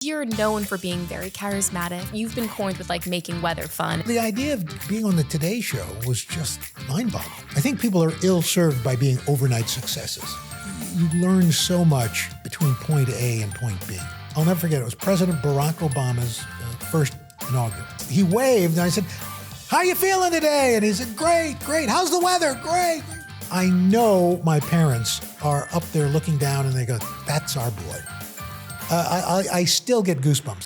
You're known for being very charismatic. You've been coined with like making weather fun. The idea of being on the Today Show was just mind-boggling. I think people are ill-served by being overnight successes. You learn so much between point A and point B. I'll never forget, it was President Barack Obama's first inaugural. He waved and I said, "How you feeling today?" And he said, "Great, great. How's the weather? Great." I know my parents are up there looking down and they go, "That's our boy." I still get goosebumps.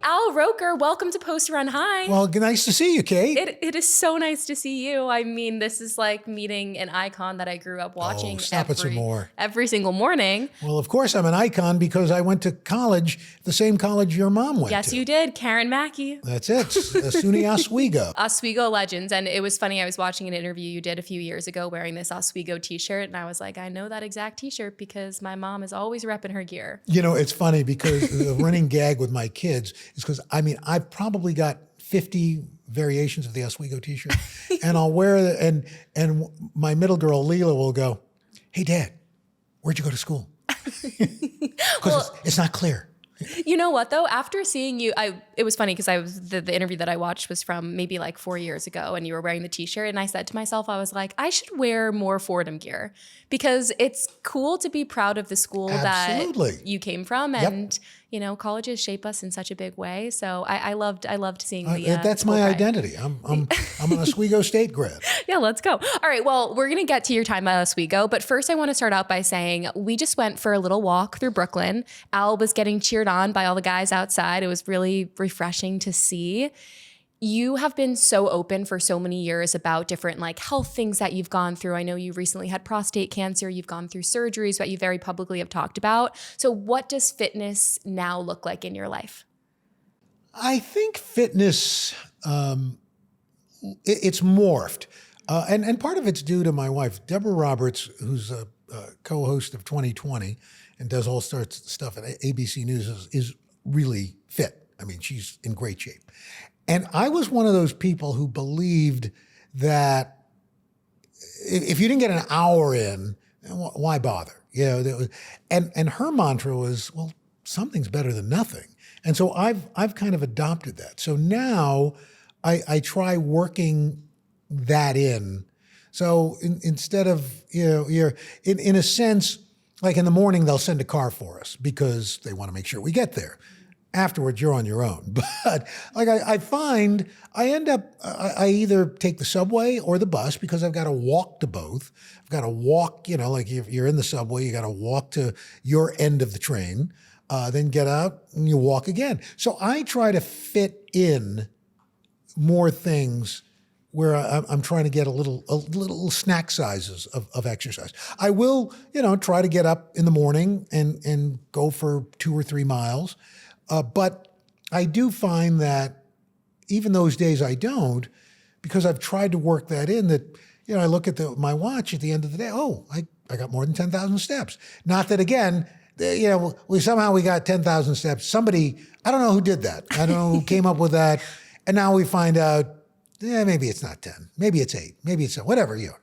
Al Roker, welcome to Post Run High. Well, nice to see you, Kate. It is so nice to see you. I mean, this is like meeting an icon that I grew up watching every single morning. Well, of course I'm an icon because I went to college, the same college your mom went to. Yes, you did. Karen Mackz. That's it. SUNY Oswego. Oswego legends. And it was funny, I was watching an interview you did a few years ago wearing this Oswego t-shirt. And I was like, I know that exact t-shirt because my mom is always repping her gear. You know, it's funny because the running gag with my kids is because, I mean, I've probably got 50 variations of the Oswego t-shirt and I'll wear it and my middle girl, Leela, will go, "Hey, Dad, where'd you go to school?" Because it's not clear. You know what though? After seeing you, it was funny because the interview that I watched was from maybe like 4 years ago and you were wearing the t-shirt and I said to myself, I was like, I should wear more Fordham gear because it's cool to be proud of the school that you came from and you know, colleges shape us in such a big way. So I loved seeing the that's my identity. I'm an Oswego State grad. Yeah, let's go. All right, well, we're gonna get to your time at Oswego, but first I want to start out by saying we just went for a little walk through Brooklyn. Al was getting cheered on by all the guys outside. It was really refreshing to see. You have been so open for so many years about different like health things that you've gone through. I know you recently had prostate cancer. You've gone through surgeries that you very publicly have talked about. So what does fitness now look like in your life? I think fitness, it's morphed. And part of it's due to my wife, Deborah Roberts, who's a co-host of 2020 and does all sorts of stuff at ABC News, is really fit. I mean, she's in great shape. And I was one of those people who believed that if you didn't get an hour in, why bother? You know, and her mantra was, well, something's better than nothing. And so I've kind of adopted that. So now I try working that in. So instead of, you know, you're in a sense, like in the morning, they'll send a car for us because they want to make sure we get there. Afterwards, you're on your own. But like I find I end up, I either take the subway or the bus because I've got to walk to both. I've got to walk, you know, like if you're in the subway, you got to walk to your end of the train, then get out and you walk again. So I try to fit in more things where I'm trying to get a little snack sizes of exercise. I will, you know, try to get up in the morning and go for 2 or 3 miles. But I do find that even those days I don't, because I've tried to work that in, that, you know, I look at my watch at the end of the day, oh, I got more than 10,000 steps. Not that, again, you know, we got 10,000 steps. Somebody, I don't know who did that. I don't know who came up with that. And now we find out, maybe it's not 10, maybe it's 8, maybe it's 7, whatever, you know.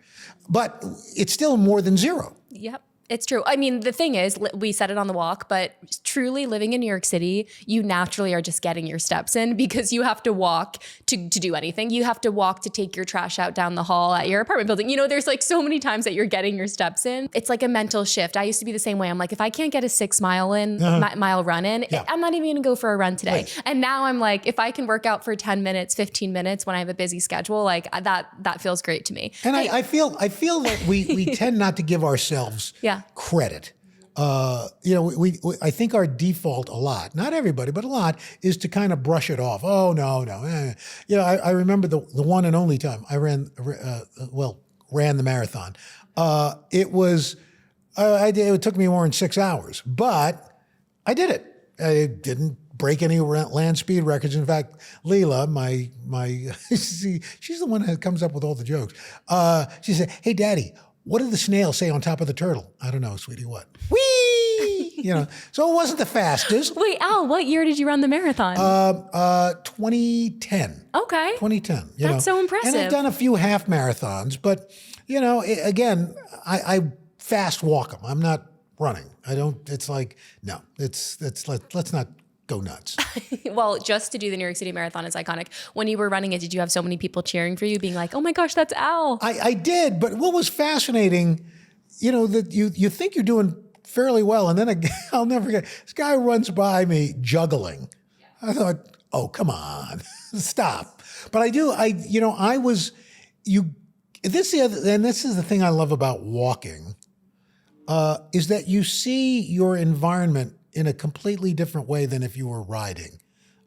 But it's still more than 0. Yep. It's true. I mean, the thing is, we said it on the walk, but truly living in New York City, you naturally are just getting your steps in because you have to walk to do anything. You have to walk to take your trash out down the hall at your apartment building. You know, there's like so many times that you're getting your steps in. It's like a mental shift. I used to be the same way. I'm like, if I can't get a 6 mile mile run in, I'm not even going to go for a run today. Right. And now I'm like, if I can work out for 10 minutes, 15 minutes when I have a busy schedule, like that feels great to me. And I feel that we tend not to give ourselves credit. You know, I think our default a lot, not everybody, but a lot, is to kind of brush it off. Oh, no. You know, I remember the one and only time I ran the marathon. It took me more than 6 hours, but I did it. I didn't break any land speed records. In fact, Leela, my she's the one that comes up with all the jokes. She said, "Hey, Daddy, what did the snail say on top of the turtle?" "I don't know, sweetie, what?" "Whee!" You know, so it wasn't the fastest. Wait, Al, what year did you run the marathon? 2010. Okay. 2010. That's so impressive. And I've done a few half marathons, but, you know, again, I fast walk them. I'm not running. I don't. It's like no. Let's not go nuts. Well, just to do the New York City Marathon is iconic. When you were running it, did you have so many people cheering for you, being like, "Oh my gosh, that's Al"? I did, but what was fascinating, that you think you're doing fairly well, and then I'll never forget, this guy runs by me juggling. I thought, oh, come on, stop. But this is the thing I love about walking, is that you see your environment in a completely different way than if you were riding.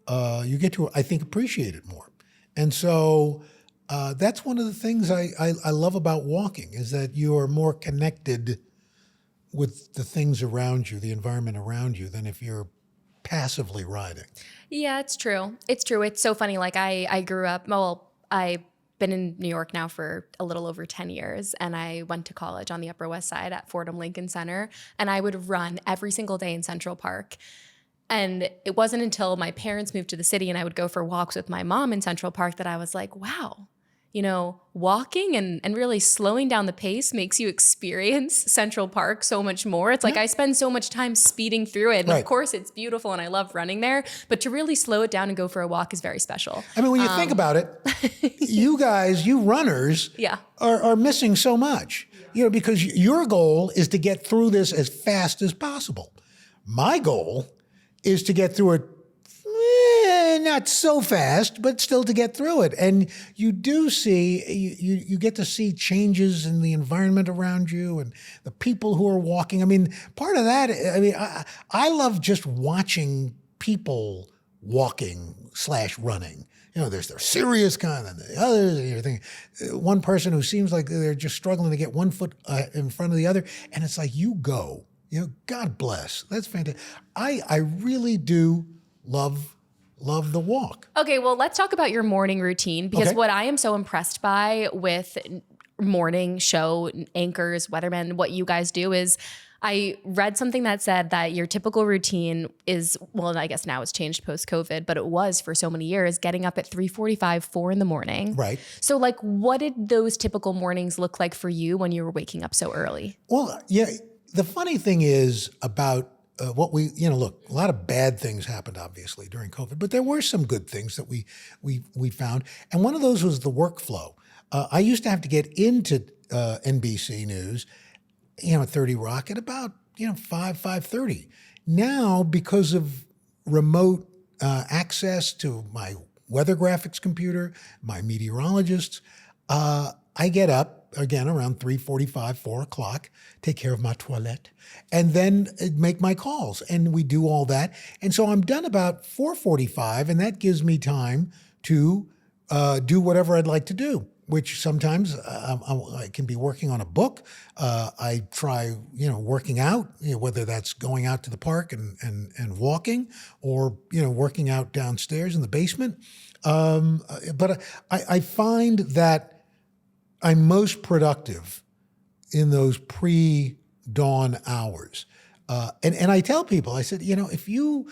You get to, I think, appreciate it more. And so that's one of the things I love about walking, is that you are more connected with the things around you, the environment around you, than if you're passively riding. Yeah, it's true. It's true. It's so funny. Like I grew up, I've been in New York now for a little over 10 years, and I went to college on the Upper West Side at Fordham Lincoln Center, and I would run every single day in Central Park. And it wasn't until my parents moved to the city and I would go for walks with my mom in Central Park that I was like, wow, walking and really slowing down the pace makes you experience Central Park so much more. It's like I spend so much time speeding through it. And of course, it's beautiful and I love running there. But to really slow it down and go for a walk is very special. I mean, when you think about it, you runners are missing so much, because your goal is to get through this as fast as possible. My goal is to get through it not so fast, but still to get through it. And you do see, you get to see changes in the environment around you and the people who are walking. I mean, part of that, I love just watching people walking / running. There's their serious kind and the others, and you're thinking, one person who seems like they're just struggling to get one foot in front of the other. And it's like, you go, God bless. That's fantastic. I really do love the walk. Okay, well, let's talk about your morning routine, because what I am so impressed by with morning show anchors, weathermen, what you guys do is, I read something that said that your typical routine is, well, I guess now it's changed post-COVID, but it was for so many years, getting up at 3:45, 4 in the morning. Right. So what did those typical mornings look like for you when you were waking up so early? Well, yeah, the funny thing is about what we, look, a lot of bad things happened, obviously, during COVID, but there were some good things that we found. And one of those was the workflow. I used to have to get into NBC News, at 30 Rock at about, 5:30. Now, because of remote access to my weather graphics computer, my meteorologists, I get up again around 3:45, 4 o'clock, take care of my toilette, and then make my calls. And we do all that. And so I'm done about 4:45, and that gives me time to do whatever I'd like to do, which sometimes I can be working on a book. I try, working out, whether that's going out to the park and walking, or, working out downstairs in the basement. But I find that I'm most productive in those pre-dawn hours. And I tell people, I said, if you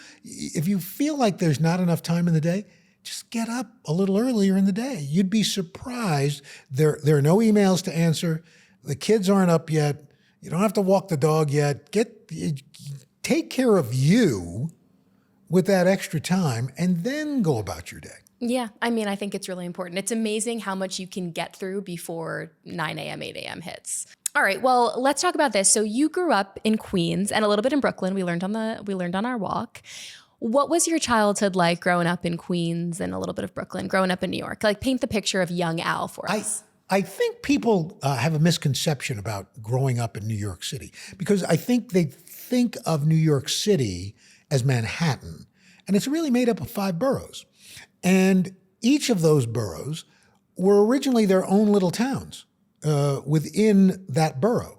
feel like there's not enough time in the day, just get up a little earlier in the day. You'd be surprised. There are no emails to answer. The kids aren't up yet. You don't have to walk the dog yet. Take care of you with that extra time, and then go about your day. Yeah, I think it's really important. It's amazing how much you can get through before 9 a.m., 8 a.m. hits. All right, well, let's talk about this. So you grew up in Queens and a little bit in Brooklyn. We learned on our walk. What was your childhood like growing up in Queens and a little bit of Brooklyn, growing up in New York? Like, paint the picture of young Al for us. I think people have a misconception about growing up in New York City, because I think they think of New York City as Manhattan, and it's really made up of 5 boroughs. And each of those boroughs were originally their own little towns within that borough.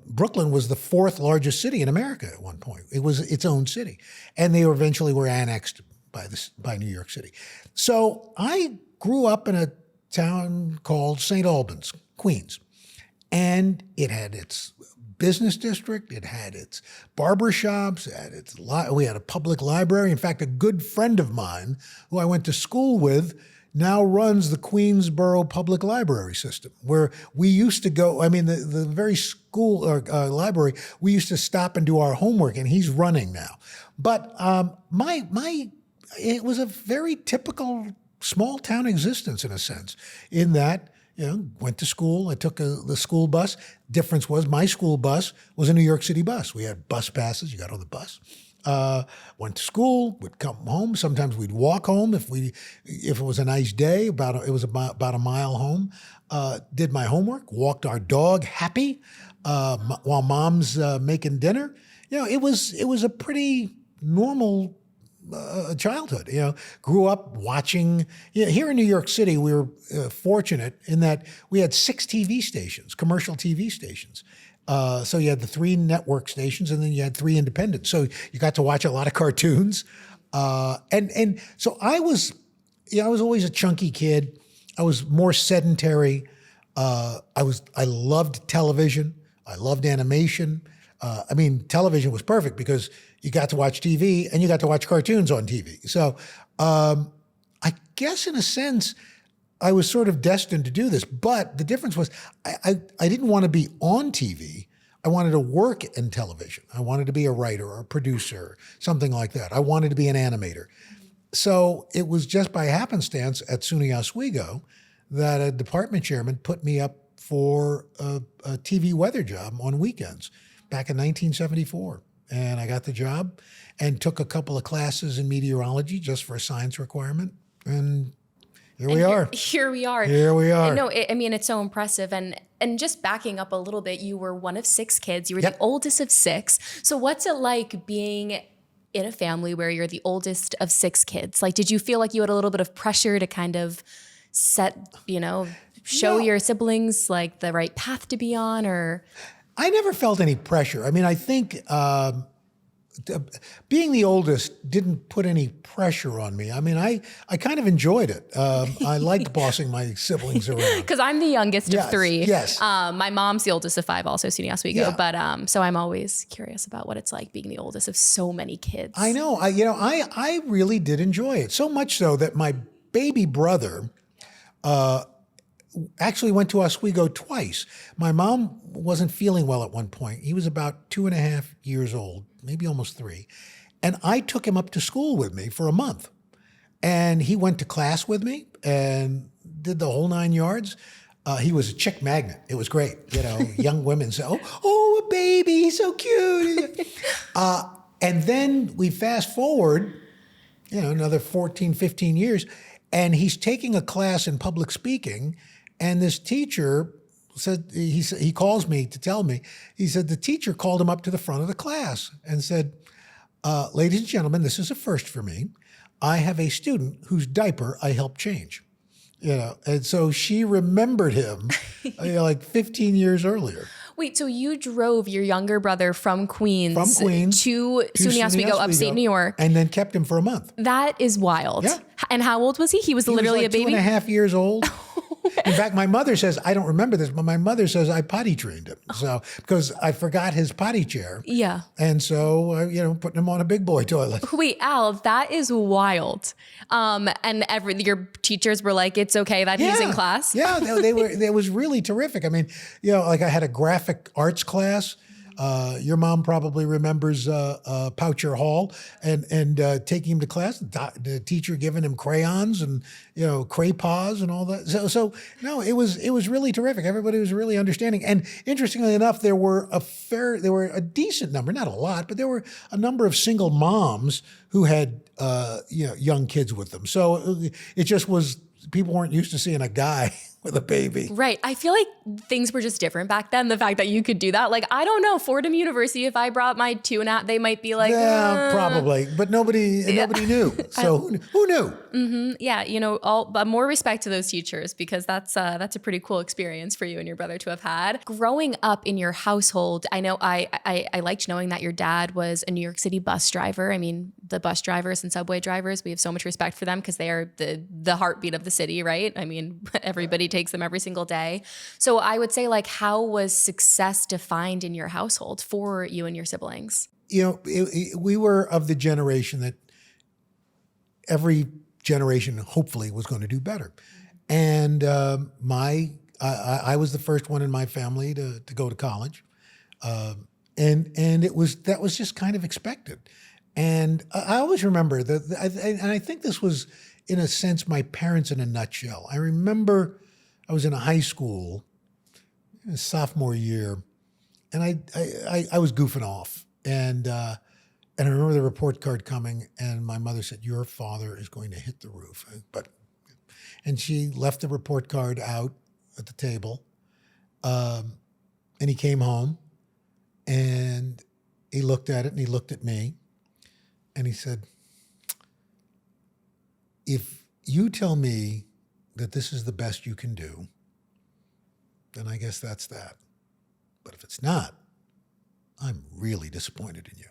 Brooklyn was the 4th largest city in America at one point. It was its own city. And they eventually were annexed by New York City. So I grew up in a town called St. Albans, Queens. And it had its business district, it had its barbershops, we had a public library. In fact, a good friend of mine who I went to school with, now runs the Queensboro Public Library system, where we used to go. I mean, the very school or library, we used to stop and do our homework, and he's running now. But it was a very typical small town existence in a sense, in that, went to school. I took the school bus. Difference was my school bus was a New York City bus. We had bus passes. You got on the bus. Went to school, would come home. Sometimes we'd walk home if it was a nice day. It was about a mile home. Did my homework, walked our dog happy while mom's making dinner. It was a pretty normal childhood. Grew up watching. Here in New York City, we were fortunate in that we had 6 TV stations, commercial TV stations. So you had the 3 network stations, and then you had 3 independent. So you got to watch a lot of cartoons, and so I was always a chunky kid. I was more sedentary. I loved television. I loved animation. Television was perfect because you got to watch TV and you got to watch cartoons on TV. So I guess in a sense, I was sort of destined to do this, but the difference was I didn't want to be on TV. I wanted to work in television. I wanted to be a writer or a producer, something like that. I wanted to be an animator. So it was just by happenstance at SUNY Oswego that a department chairman put me up for a TV weather job on weekends back in 1974. And I got the job and took a couple of classes in meteorology just for a science requirement. And here we are. Here we are. Here we are. No, it's so impressive. And just backing up a little bit, you were one of 6 kids. You were the oldest of 6. So what's it like being in a family where you're the oldest of 6 kids? Like, did you feel like you had a little bit of pressure to kind of show your siblings like the right path to be on, or? I never felt any pressure. I think being the oldest didn't put any pressure on me. I kind of enjoyed it. I liked bossing my siblings around. Because I'm the youngest of 3. Yes. My mom's the oldest of 5, also SUNY Oswego. Yeah. But so I'm always curious about what it's like being the oldest of so many kids. I know. I really did enjoy it. So much so that my baby brother actually went to Oswego twice. My mom wasn't feeling well at one point. He was about 2.5 years old, maybe almost 3. And I took him up to school with me for a month. And he went to class with me and did the whole 9 yards. He was a chick magnet. It was great. Young women say, oh, a baby, he's so cute. And then we fast forward, another 14, 15 years, and he's taking a class in public speaking. And this teacher said, he calls me to tell me, he said the teacher called him up to the front of the class and said, ladies and gentlemen, this is a first for me. I have a student whose diaper I helped change. And so she remembered him like 15 years earlier. Wait, so you drove your younger brother from Queens to SUNY Oswego, upstate New York. And then kept him for a month. That is wild. Yeah. And how old was he? He was literally like a baby? 2.5 years old. In fact, my mother says, I don't remember this, but my mother says I potty trained him. So, because I forgot his potty chair. Yeah. And so, putting him on a big boy toilet. Wait, Al, that is wild. And your teachers were like, it's okay that he's in class? Yeah, they were. It was really terrific. Like I had a graphic arts class. Your mom probably remembers Poucher Hall and taking him to class. The teacher giving him crayons and crayons and all that. So no, it was really terrific. Everybody was really understanding. And interestingly enough, there were a decent number, not a lot, but there were a number of single moms who had young kids with them. So it just was, people weren't used to seeing a guy with a baby. Right. I feel like things were just different back then. The fact that you could do that. Like, I don't know, Fordham University, if I brought my 2.5, they might be like, yeah, probably. But nobody knew. So who knew? Mm-hmm. Yeah. But more respect to those teachers, because that's a pretty cool experience for you and your brother to have had. Growing up in your household, I know I liked knowing that your dad was a New York City bus driver. The bus drivers and subway drivers, we have so much respect for them because they are the heartbeat of the city, right? Everybody takes them every single day. So I would say, like, how was success defined in your household for you and your siblings? We were of the generation that every generation hopefully was going to do better. And I was the first one in my family to go to college. And that was just kind of expected. And I always remember and I think this was, in a sense, my parents in a nutshell. I remember I was in a high school, sophomore year, and I was goofing off. And I remember the report card coming, and my mother said, "Your father is going to hit the roof." And she left the report card out at the table. And he came home, and he looked at it, and he looked at me, and he said, "If you tell me that this is the best you can do, then I guess that's that. But if it's not, I'm really disappointed in you,"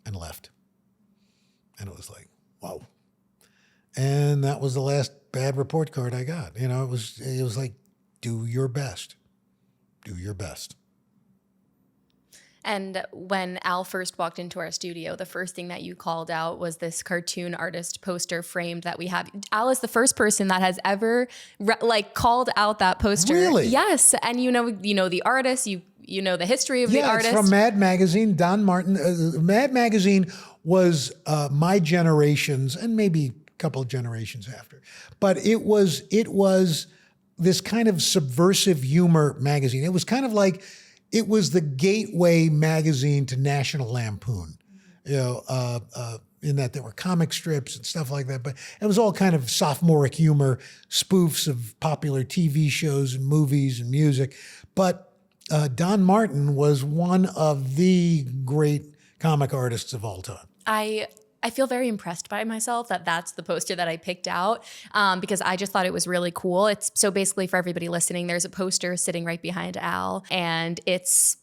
and left. And it was like, wow. And that was the last bad report card I got. It was like, do your best. Do your best. And when Al first walked into our studio, the first thing that you called out was this cartoon artist poster framed that we have. Al is the first person that has ever called out that poster. Really? Yes. And you know the artist, you know the history of the artist. Yeah, it's from Mad Magazine, Don Martin. Mad Magazine was my generation's, and maybe a couple of generations after. But it was this kind of subversive humor magazine. It was kind of like, it was the gateway magazine to National Lampoon, in that there were comic strips and stuff like that. But it was all kind of sophomoric humor, spoofs of popular TV shows and movies and music. But Don Martin was one of the great comic artists of all time. I feel very impressed by myself that that's the poster that I picked out because I just thought it was really cool. So basically, for everybody listening, there's a poster sitting right behind Al, and it's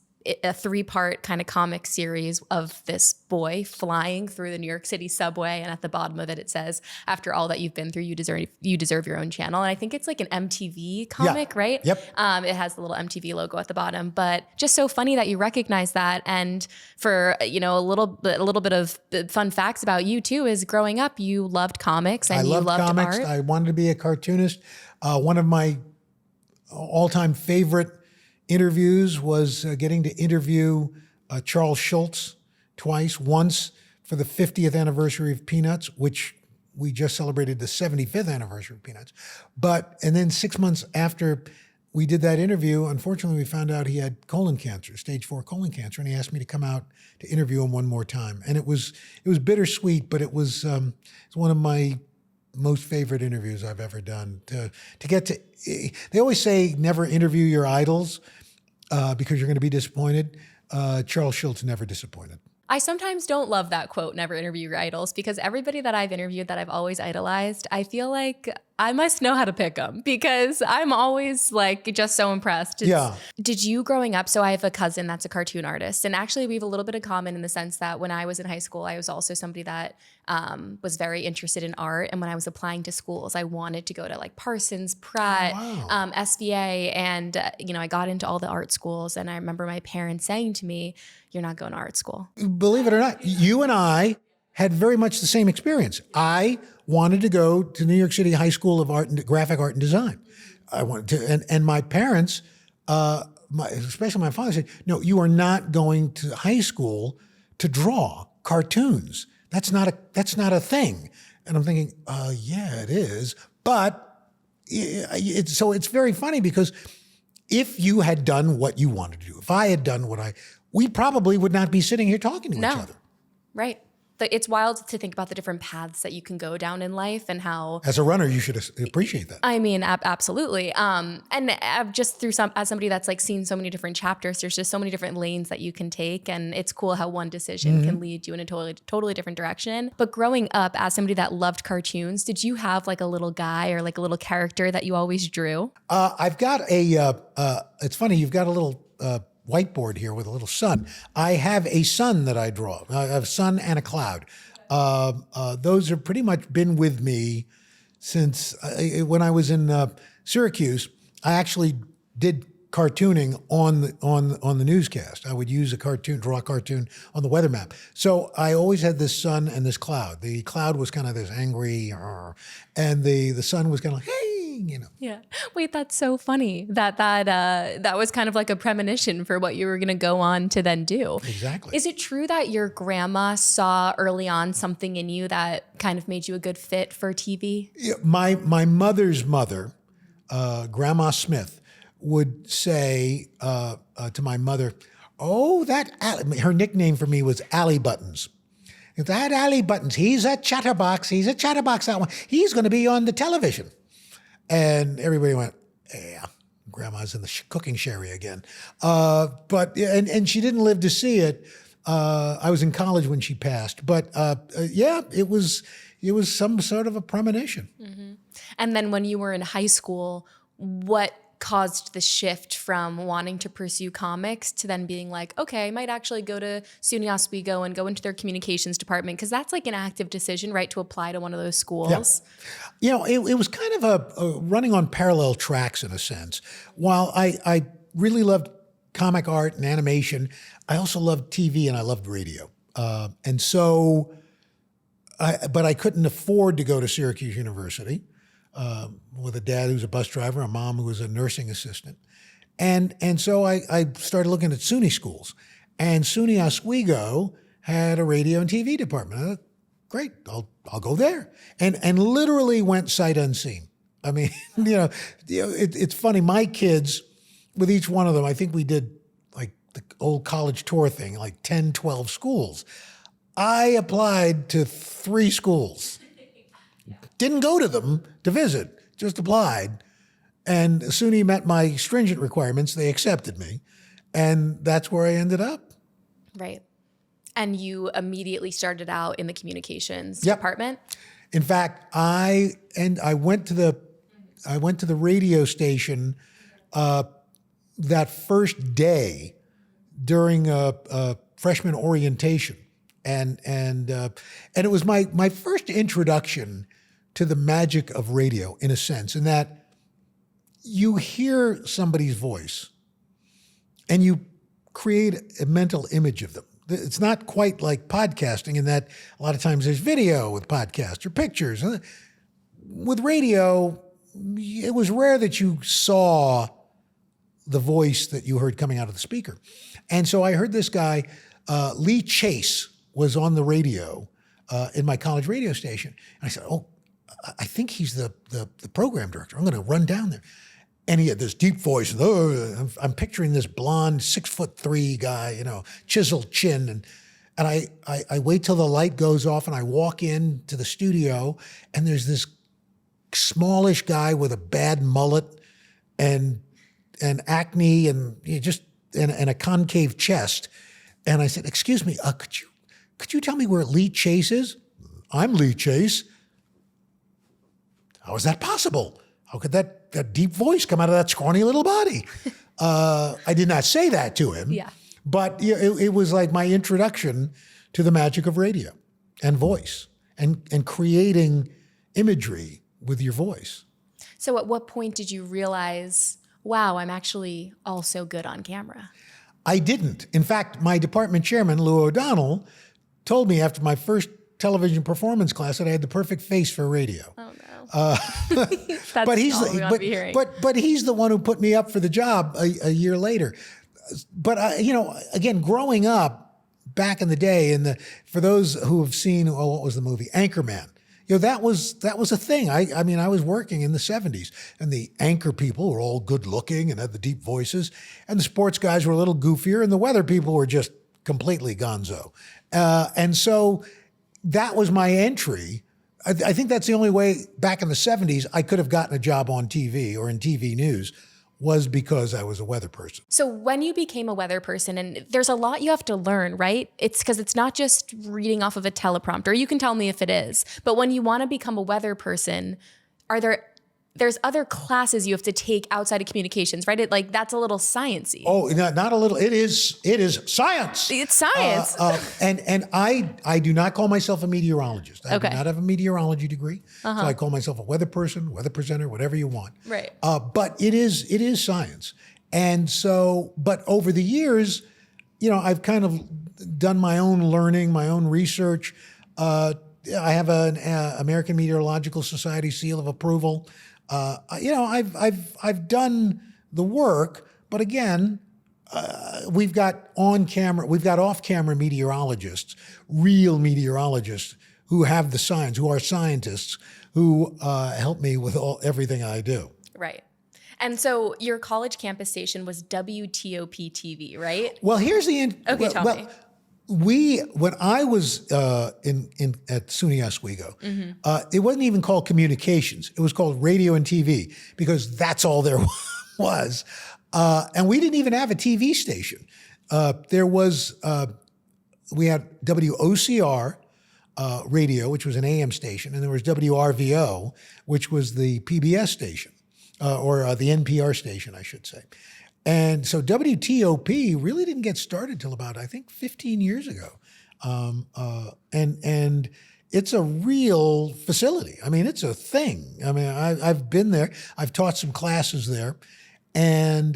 a 3-part kind of comic series of this boy flying through the New York City subway, and at the bottom of it, it says, "After all that you've been through, you deserve your own channel." And I think it's like an MTV comic, right? Yep. It has the little MTV logo at the bottom, but just so funny that you recognize that. And for a little bit of fun facts about you too is growing up, you loved comics and you loved comics. art. I wanted to be a cartoonist. One of my all-time favorite interviews was getting to interview Charles Schulz twice. Once for the 50th anniversary of Peanuts, which we just celebrated the 75th anniversary of Peanuts. And then 6 months after we did that interview, unfortunately, we found out he had colon cancer, stage 4 colon cancer, and he asked me to come out to interview him one more time. And it was bittersweet, but it's one of my most favorite interviews I've ever done. To get to, they always say never interview your idols because you're going to be disappointed. Charles Schulz never disappointed. I sometimes don't love that quote, "never interview your idols," because everybody that I've interviewed that I've always idolized, I feel like I must know how to pick them because I'm always just so impressed. Yeah. Did you growing up, so I have a cousin that's a cartoon artist, and actually we have a little bit in common in the sense that when I was in high school, I was also somebody that was very interested in art. And when I was applying to schools, I wanted to go to Parsons, Pratt, SVA. And, I got into all the art schools. And I remember my parents saying to me, "You're not going to art school." Believe it or not, you and I had very much the same experience. I wanted to go to New York City High School of Art and Graphic Art and Design. I wanted to, and my parents, especially my father, said, "No, you are not going to high school to draw cartoons. That's not a thing." And I'm thinking, yeah, it is. But it's very funny because if you had done what you wanted to do, if I had done we probably would not be sitting here talking to each other. Right. It's wild to think about the different paths that you can go down in life and how. As a runner, you should appreciate that. I mean, absolutely. And just as somebody that's seen so many different chapters, there's just so many different lanes that you can take. And it's cool how one decision can lead you in a totally different direction. But growing up as somebody that loved cartoons, did you have a little guy or a little character that you always drew? I've got it's funny, you've got a little whiteboard here with a little sun. I have a sun that I draw. I have a sun and a cloud. Those have pretty much been with me since when I was in Syracuse. I actually did cartooning on the newscast. I would use draw a cartoon on the weather map. So I always had this sun and this cloud. The cloud was kind of this angry, and the sun was kind of like, hey, Yeah. Wait, that's so funny. That was kind of like a premonition for what you were going to go on to then do. Exactly. Is it true that your grandma saw early on something in you that kind of made you a good fit for TV? Yeah, my mother's mother, Grandma Smith, would say to my mother, "Oh, her nickname for me was Alley Buttons. That Alley Buttons, he's a chatterbox. He's a chatterbox. That one. He's going to be on the television." And everybody went, "Yeah, Grandma's in the cooking sherry again." But she didn't live to see it. I was in college when she passed. But yeah, it was some sort of a premonition. Mm-hmm. And then when you were in high school, what caused the shift from wanting to pursue comics to then being like, okay, I might actually go to SUNY Oswego and go into their communications department? Because that's like an active decision, right, to apply to one of those schools. Yeah. It was kind of a running on parallel tracks in a sense. While I really loved comic art and animation, I also loved TV and I loved radio. But I couldn't afford to go to Syracuse University. With a dad who's a bus driver, a mom who was a nursing assistant. And so I started looking at SUNY schools. And SUNY Oswego had a radio and TV department. I thought, great, I'll go there. And literally went sight unseen. I mean, it's funny. My kids, with each one of them, I think we did like the old college tour thing, like 10, 12 schools. I applied to 3 schools. Didn't go to them to visit, just applied. And SUNY met my stringent requirements. They accepted me. And that's where I ended up. Right. And you immediately started out in the communications department? In fact, I went to the radio station that first day during a freshman orientation. And it was my first introduction to the magic of radio, in a sense, in that you hear somebody's voice and you create a mental image of them. It's not quite like podcasting in that a lot of times there's video with podcasts or pictures. With radio, it was rare that you saw the voice that you heard coming out of the speaker. And so I heard this guy, Lee Chase, was on the radio in my college radio station. And I said, oh, I think he's the program director. I'm going to run down there. And he had this deep voice. And, I'm picturing this blonde 6'3" guy, chiseled chin. And I wait till the light goes off and I walk into the studio and there's this smallish guy with a bad mullet and acne and a concave chest. And I said, excuse me, could you tell me where Lee Chase is? I'm Lee Chase. How is that possible? How could that deep voice come out of that scrawny little body? I did not say that to him. Yeah. But it was like my introduction to the magic of radio and voice and creating imagery with your voice. So at what point did you realize, wow, I'm actually also good on camera? I didn't. In fact, my department chairman, Lou O'Donnell, told me after my first television performance class that I had the perfect face for radio. Oh, no. That's but he's all we want to be hearing. But he's the one who put me up for the job a year later. But again, growing up back in the day, for those who have seen, what was the movie, Anchorman? That was a thing. I mean, I was working in the 70s, and the anchor people were all good looking and had the deep voices, and the sports guys were a little goofier, and the weather people were just completely gonzo. And so that was my entry. I think that's the only way back in the 70s I could have gotten a job on TV or in TV news, was because I was a weather person. So when you became a weather person, and there's a lot you have to learn, right? It's because it's not just reading off of a teleprompter. You can tell me if it is. But when you want to become a weather person, there's other classes you have to take outside of communications, right? That's a little sciencey. Oh, not a little. It is science. It's science. And I do not call myself a meteorologist. I Okay. do not have a meteorology degree. So I call myself a weather person, weather presenter, whatever you want. Right. But it is science. And so, but over the years, I've kind of done my own learning, my own research. I have an American Meteorological Society seal of approval. I've done the work, but again, we've got off-camera meteorologists, real meteorologists who have the science, who are scientists, who help me with everything I do. Right. And so your college campus station was WTOP TV, right? Well, here's the tell me. When I was at SUNY Oswego, it wasn't even called communications. It was called radio and TV because that's all there was. And we didn't even have a TV station. We had WOCR radio, which was an AM station, and there was WRVO, which was the PBS station, or the NPR station, I should say. And so WTOP really didn't get started till about, I think, 15 years ago. And it's a real facility. I mean, it's a thing. I mean, I've been there. I've taught some classes there. And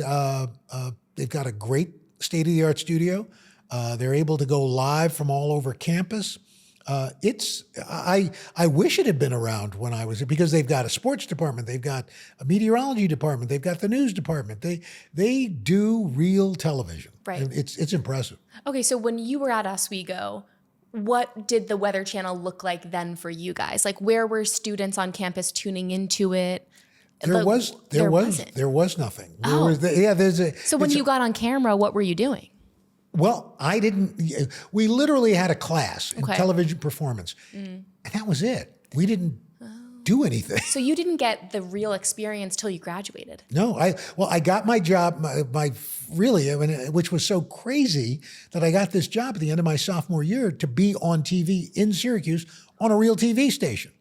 they've got a great state-of-the-art studio. They're able to go live from all over campus. I wish it had been around when I was there because they've got a sports department, they've got a meteorology department, they've got the news department. They do real television. Right. And it's impressive. Okay, so when you were at Oswego, what did the Weather Channel look like then for you guys? Like, where were students on campus tuning into it? There was nothing. So when you got on camera, what were you doing? Well, we literally had a class in television performance, and that was it. We didn't do anything. So you didn't get the real experience till you graduated. No, I got my job, which was so crazy that I got this job at the end of my sophomore year to be on TV in Syracuse on a real TV station.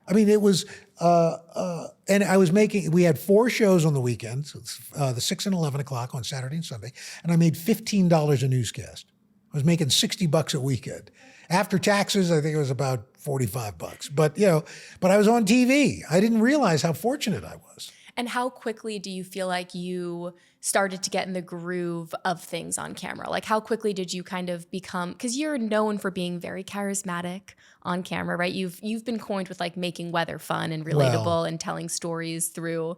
I mean, it was, and we had 4 shows on the weekends, the 6 and 11 o'clock on Saturday and Sunday, and I made $15 a newscast. I was making $60 a weekend. After taxes, I think it was about $45. But I was on TV. I didn't realize how fortunate I was. And how quickly do you feel like you started to get in the groove of things on camera? Like, how quickly did you kind of become, because you're known for being very charismatic on camera, right? You've been coined with like making weather fun and relatable and telling stories through.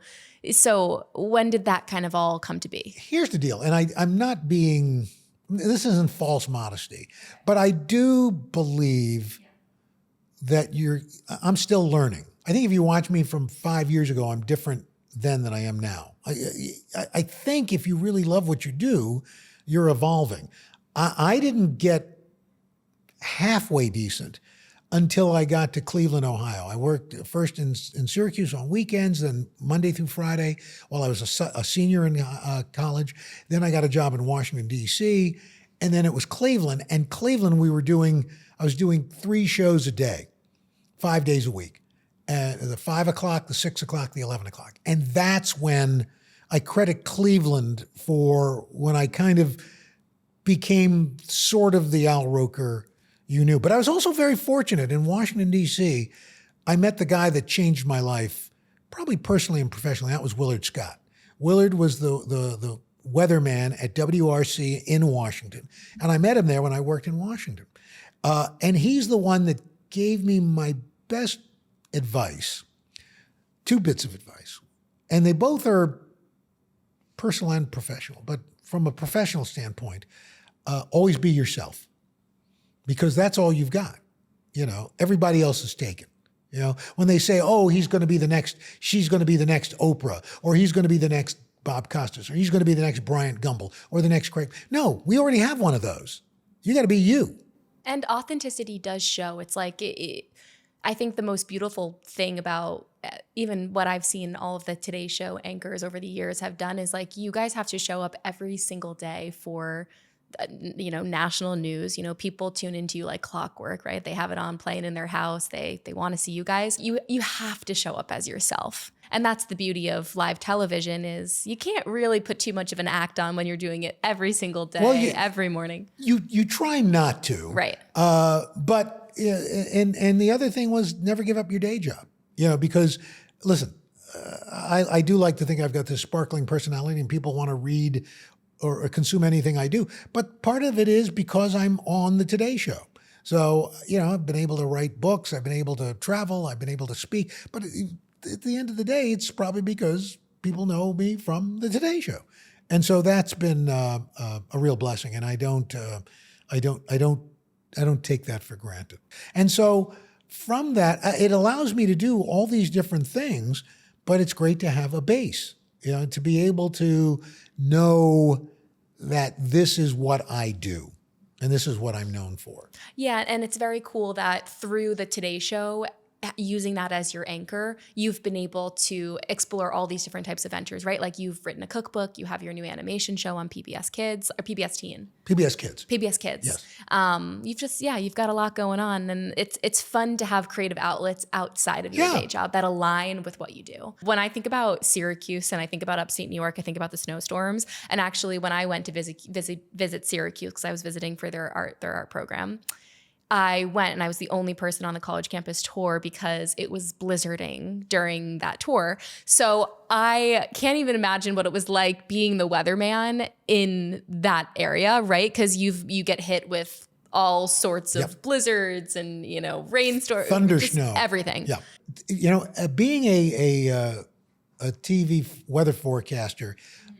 So when did that kind of all come to be? Here's the deal, and I'm not being, this isn't false modesty, but I do believe that I'm still learning. I think if you watch me from 5 years ago, I'm different then than I am now. I think if you really love what you do, you're evolving. I didn't get halfway decent until I got to Cleveland, Ohio. I worked first in Syracuse on weekends, then Monday through Friday while I was a senior in college. Then I got a job in Washington, D.C., and then it was Cleveland. And Cleveland, I was doing 3 shows a day, 5 days a week. The 5 o'clock, the 6 o'clock, the 11 o'clock. And that's when I credit Cleveland for when I kind of became sort of the Al Roker you knew. But I was also very fortunate in Washington, D.C. I met the guy that changed my life, probably personally and professionally. That was Willard Scott. Willard was the weatherman at WRC in Washington. And I met him there when I worked in Washington. And he's the one that gave me my best advice, 2 bits of advice. And they both are personal and professional. But from a professional standpoint, always be yourself, because that's all you've got. Everybody else is taken. When they say, oh, she's going to be the next Oprah, or he's going to be the next Bob Costas, or he's going to be the next Bryant Gumbel, or the next Craig. No, we already have one of those. You got to be you. And authenticity does show. It's like, I think the most beautiful thing about even what I've seen all of the Today Show anchors over the years have done is like, you guys have to show up every single day for, national news. People tune into you like clockwork, right? They have it on playing in their house. They want to see you guys. You have to show up as yourself. And that's the beauty of live television is you can't really put too much of an act on when you're doing it every single day, every morning. You try not to. Right. But the other thing was never give up your day job. Because listen, I do like to think I've got this sparkling personality and people want to read or consume anything I do. But part of it is because I'm on the Today Show. So, I've been able to write books. I've been able to travel. I've been able to speak. But at the end of the day, it's probably because people know me from the Today Show. And so that's been a real blessing. And I don't take that for granted. And so from that, it allows me to do all these different things, but it's great to have a base, to be able to know that this is what I do and this is what I'm known for. Yeah, and it's very cool that through the Today Show, using that as your anchor, you've been able to explore all these different types of ventures, right? Like you've written a cookbook, you have your new animation show on PBS Kids or PBS Teen. PBS Kids. PBS Kids. Yes. You've got a lot going on, and it's fun to have creative outlets outside of your day job that align with what you do. When I think about Syracuse and I think about upstate New York, I think about the snowstorms. And actually, when I went to visit Syracuse, because I was visiting for their art program, I went and I was the only person on the college campus tour because it was blizzarding during that tour. So I can't even imagine what it was like being the weatherman in that area, right? Because you get hit with all sorts of blizzards and, rainstorms, thunder, snow, everything. Yeah. Being a TV weather forecaster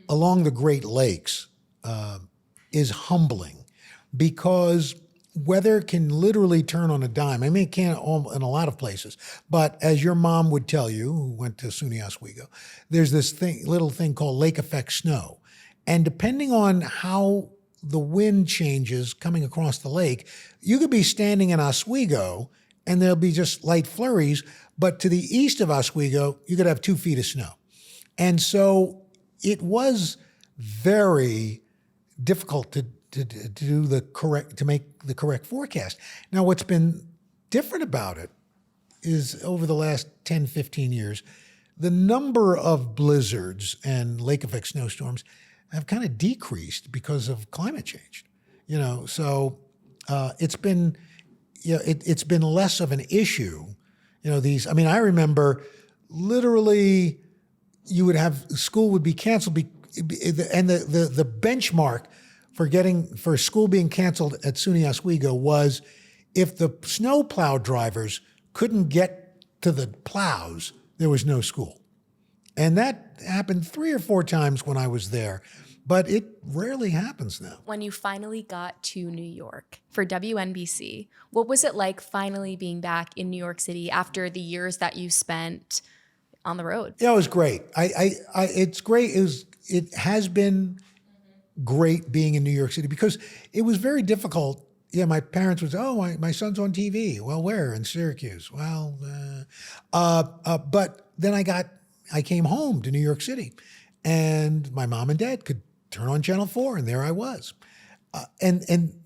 along the Great Lakes is humbling because weather can literally turn on a dime. I mean, it can in a lot of places. But as your mom would tell you, who went to SUNY Oswego, there's this little thing called lake effect snow. And depending on how the wind changes coming across the lake, you could be standing in Oswego and there'll be just light flurries. But to the east of Oswego, you could have 2 feet of snow. And so it was very difficult to make the correct forecast. Now, what's been different about it is over the last 10, 15 years, the number of blizzards and lake effect snowstorms have kind of decreased because of climate change. So it's been less of an issue. I remember literally school would be canceled and the benchmark for school being canceled at SUNY Oswego was if the snowplow drivers couldn't get to the plows, there was no school. And that happened 3 or 4 times when I was there, but it rarely happens now. When you finally got to New York for WNBC, what was it like finally being back in New York City after the years that you spent on the road? Yeah, it was great. It's great. It has been great being in New York City because it was very difficult. Yeah, my parents would say, my son's on TV. Well, where? In Syracuse. Well, but then I came home to New York City and my mom and dad could turn on Channel 4 and there I was.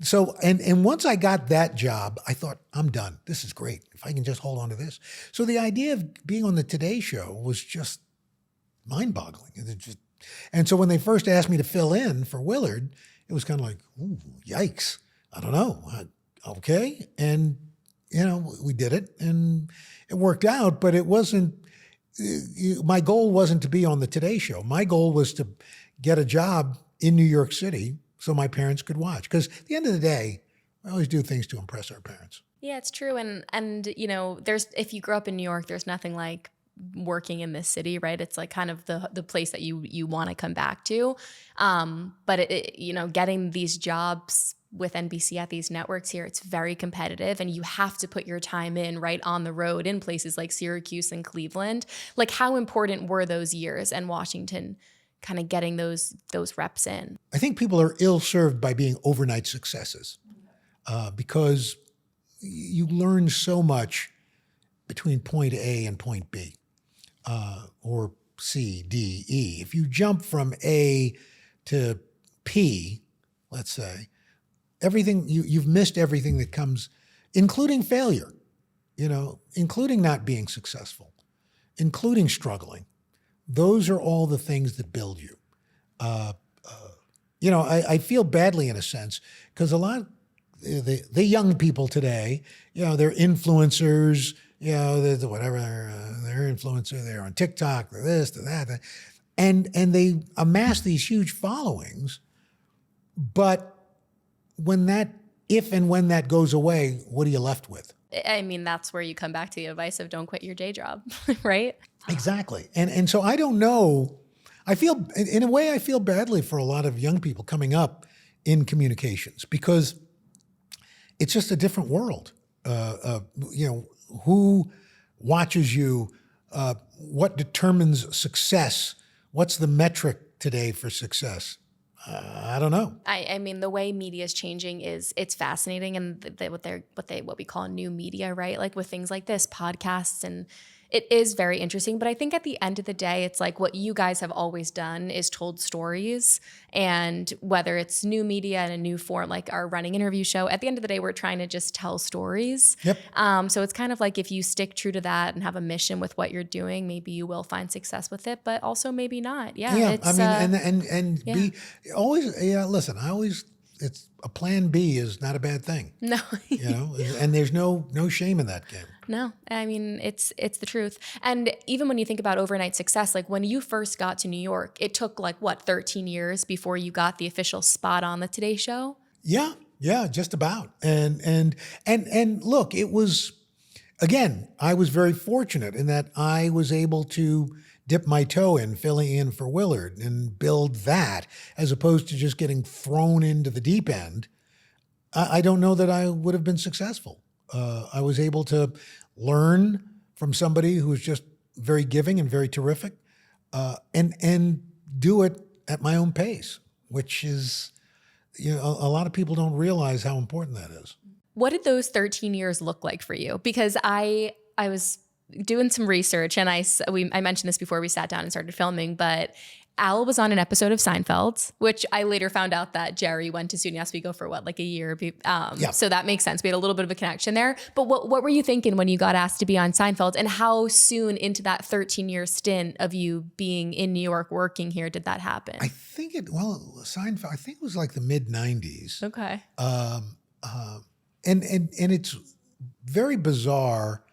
So once I got that job, I thought, I'm done. This is great. If I can just hold on to this. So the idea of being on the Today Show was just mind-boggling. And so when they first asked me to fill in for Willard, it was kind of like, ooh, yikes. I don't know. Okay. And, we did it and it worked out, but it wasn't, my goal wasn't to be on the Today Show. My goal was to get a job in New York City so my parents could watch. Because at the end of the day, I always do things to impress our parents. Yeah, it's true. And if you grow up in New York, there's nothing like working in this city, right? It's like kind of the place that you want to come back to. But getting these jobs with NBC at these networks here, it's very competitive and you have to put your time in right on the road in places like Syracuse and Cleveland. Like how important were those years and Washington kind of getting those reps in? I think people are ill-served by being overnight successes because you learn so much between point A and point B. Or C, D, E. If you jump from A to P, let's say, everything you've missed everything that comes, including failure, including not being successful, including struggling. Those are all the things that build you. I feel badly in a sense because a lot of the young people today, they're influencers, you know, whatever, they're influencer, they're on TikTok, they're this, they're that. And they amass these huge followings. But if and when that goes away, what are you left with? I mean, that's where you come back to the advice of don't quit your day job, right? Exactly. And so I don't know. In a way, I feel badly for a lot of young people coming up in communications because it's just a different world. You know, who watches you? What determines success? What's the metric today for success? I don't know. I mean, the way media is changing it's fascinating, and what we call new media, right? Like with things like this, podcasts, and it is very interesting. But I think at the end of the day, it's like what you guys have always done is told stories. And whether it's new media and a new form, like our running interview show, at the end of the day, we're trying to just tell stories. Yep. So it's kind of like if you stick true to that and have a mission with what you're doing, maybe you will find success with it, but also maybe not. Yeah. Yeah. It's, I mean, and be always, listen, it's a plan B is not a bad thing. No. You know, and there's no shame in that game. No, I mean, it's the truth. And even when you think about overnight success, like when you first got to New York, it took 13 years before you got the official spot on the Today Show? Yeah, just about. And look, it was, again, I was very fortunate in that I was able to dip my toe in, filling in for Willard and build that, as opposed to just getting thrown into the deep end. I don't know that I would have been successful. I was able to learn from somebody who was just very giving and very terrific, and do it at my own pace, which is, a lot of people don't realize how important that is. What did those 13 years look like for you? Because I was doing some research, and I mentioned this before we sat down and started filming, but Al was on an episode of Seinfeld, which I later found out that Jerry went to Student Oswego for a year. So that makes sense. We had a little bit of a connection there. But what were you thinking when you got asked to be on Seinfeld, and how soon into that 13-year stint of you being in New York working here did that happen? I think Seinfeld, I think it was like the mid 90s. Okay. And it's very bizarre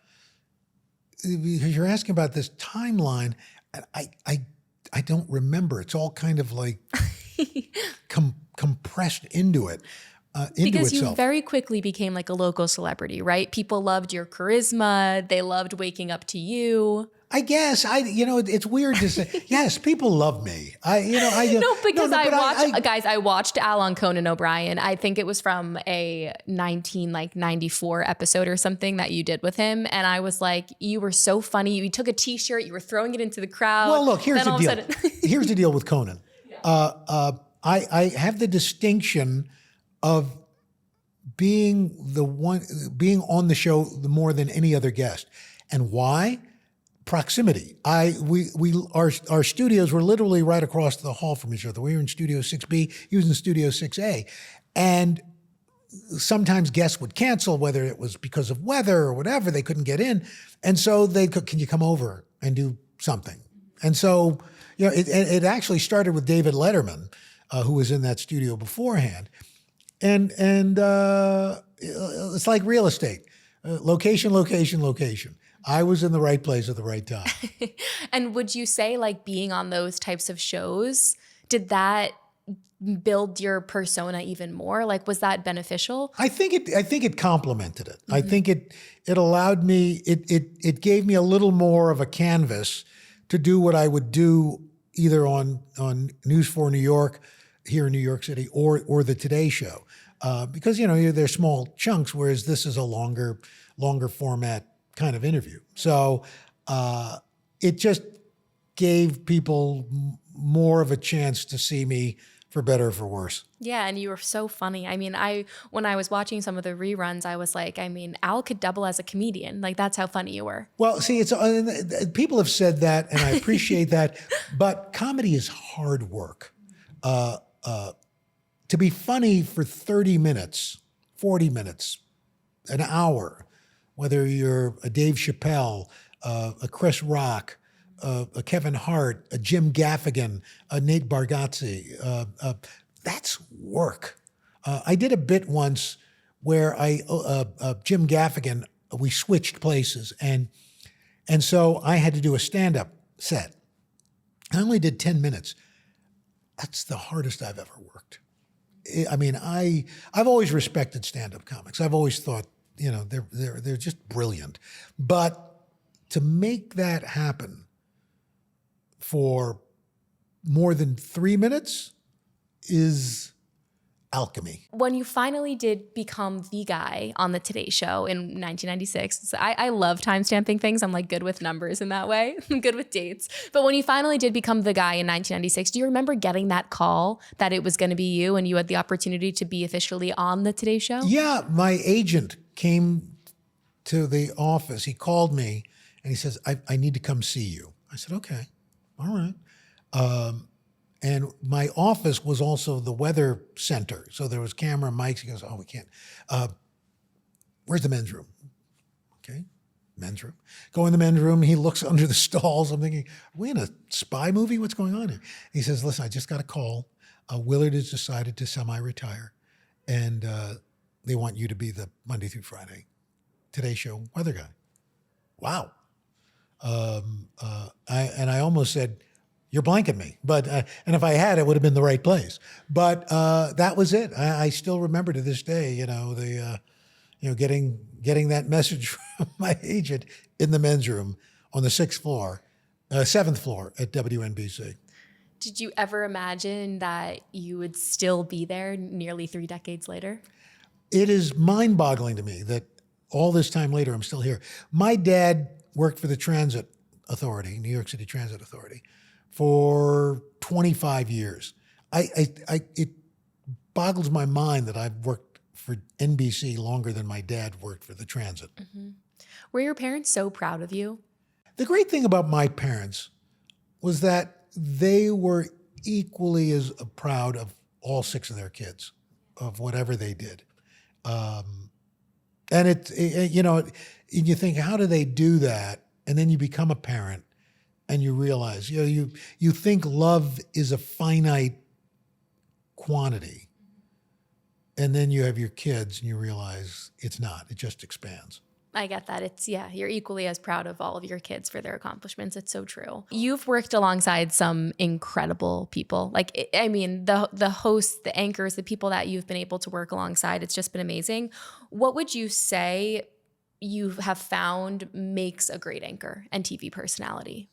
because you're asking about this timeline, and I don't remember. It's all kind of like compressed into it. Because itself. You very quickly became like a local celebrity, right? People loved your charisma. They loved waking up to you. I guess it's weird to say. Yes, people love me. I watched Al on Conan O'Brien. I think it was from a 1994 episode or something that you did with him, and I was like, you were so funny. You took a T-shirt, you were throwing it into the crowd. Well, look, here's the deal. Here's the deal with Conan. I have the distinction of being on the show more than any other guest, and why? Proximity. Our studios were literally right across the hall from each other. We were in Studio 6B, he was in Studio 6A. And sometimes guests would cancel, whether it was because of weather or whatever, they couldn't get in. And so can you come over and do something? And so, it actually started with David Letterman, who was in that studio beforehand. And it's like real estate, location, location, location. I was in the right place at the right time. And would you say being on those types of shows, did that build your persona even more? Was that beneficial? I think it complemented it. Mm-hmm. I think it allowed me, it gave me a little more of a canvas to do what I would do either on News 4 New York here in New York City or the Today Show. Because, they're small chunks, whereas this is a longer format kind of interview. So it just gave people more of a chance to see me for better or for worse. Yeah, and you were so funny. I mean, when I was watching some of the reruns, I was like, Al could double as a comedian. That's how funny you were. Well, see, it's people have said that, and I appreciate that, but comedy is hard work. To be funny for 30 minutes, 40 minutes, an hour, whether you're a Dave Chappelle, a Chris Rock, a Kevin Hart, a Jim Gaffigan, a Nate Bargatze, that's work. I did a bit once where Jim Gaffigan we switched places, and so I had to do a stand-up set. I only did 10 minutes. That's the hardest I've ever worked. I mean, I've always respected stand-up comics. I've always thought, they're just brilliant. But to make that happen for more than 3 minutes is alchemy. When you finally did become the guy on the Today Show in 1996, I love timestamping things. I'm like good with numbers in that way. I'm good with dates. But when you finally did become the guy in 1996, do you remember getting that call that it was going to be you and you had the opportunity to be officially on the Today Show? Yeah, my agent came to the office. He called me and he says, I need to come see you. I said, okay, all right. And my office was also the weather center. So there was camera, mics. He goes, oh, we can't. Where's the men's room? Okay, men's room. Go in the men's room. He looks under the stalls. I'm thinking, are we in a spy movie? What's going on here? He says, listen, I just got a call. Willard has decided to semi-retire. And they want you to be the Monday through Friday Today Show weather guy. Wow. I almost said, you're blanking me, but and if I had, it would have been the right place. But that was it. I still remember to this day, getting that message from my agent in the men's room on the 7th floor at WNBC. Did you ever imagine that you would still be there nearly 3 decades later? It is mind-boggling to me that all this time later, I'm still here. My dad worked for the Transit Authority, New York City Transit Authority, for 25 years. It boggles my mind that I've worked for NBC longer than my dad worked for the transit. Mm-hmm. Were your parents so proud of you? The great thing about my parents was that they were equally as proud of all 6 of their kids, of whatever they did. And you think, how do they do that? And then you become a parent and you realize, you think love is a finite quantity. And then you have your kids and you realize it's not, it just expands. I get that. You're equally as proud of all of your kids for their accomplishments. It's so true. You've worked alongside some incredible people. The hosts, the anchors, the people that you've been able to work alongside, it's just been amazing. What would you say you have found makes a great anchor and TV personality?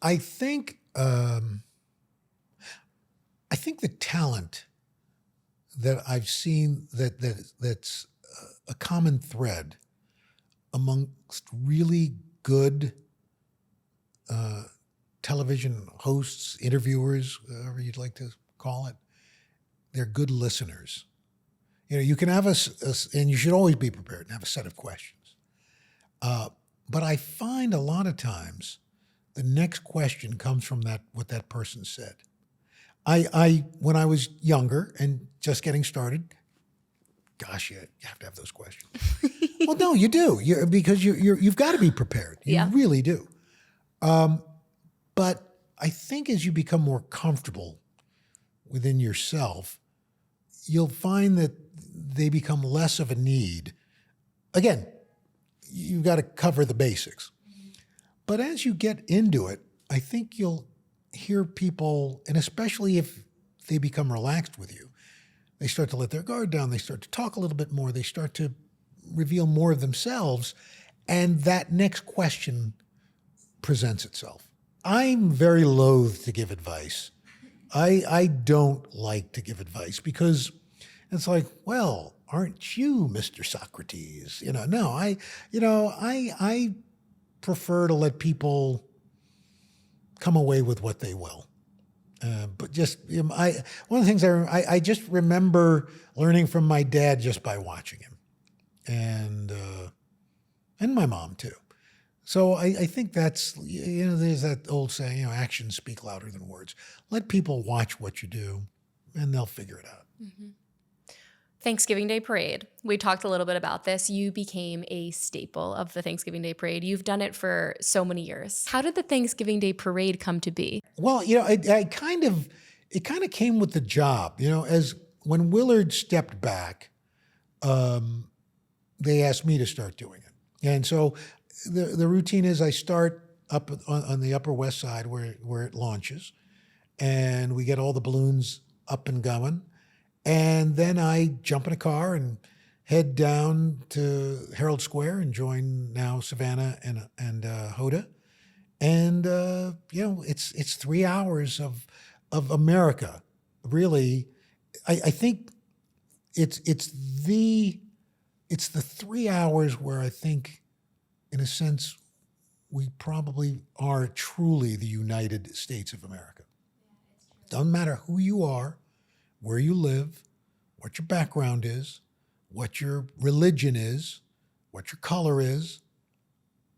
I think the talent that I've seen that's a common thread amongst really good television hosts, interviewers, whatever you'd like to call it, they're good listeners. You can have and you should always be prepared and have a set of questions. But I find a lot of times the next question comes from what that person said. When I was younger and just getting started, gosh, you have to have those questions. Well, no, you do, because you've got to be prepared. You really do. But I think as you become more comfortable within yourself, you'll find that they become less of a need. Again, you've got to cover the basics. But as you get into it, I think you'll hear people, and especially if they become relaxed with you, they start to let their guard down, they start to talk a little bit more, they start to reveal more of themselves, and that next question presents itself. I'm very loath to give advice. I don't like to give advice because it's like, well, aren't you Mr. Socrates? No, I prefer to let people come away with what they will. But just, one of the things I just remember learning from my dad just by watching him, and my mom too. So I think that's, there's that old saying, actions speak louder than words. Let people watch what you do and they'll figure it out. Mm-hmm. Thanksgiving Day Parade. We talked a little bit about this. You became a staple of the Thanksgiving Day Parade. You've done it for so many years. How did the Thanksgiving Day Parade come to be? Well, it kind of came with the job. As when Willard stepped back, they asked me to start doing it. And so the routine is I start up on the Upper West Side where it launches, and we get all the balloons up and going. And then I jump in a car and head down to Herald Square and join now Savannah and Hoda. And it's 3 hours of America. Really, I think it's the 3 hours where I think, in a sense, we probably are truly the United States of America. Doesn't matter who you are, where you live, what your background is, what your religion is, what your color is,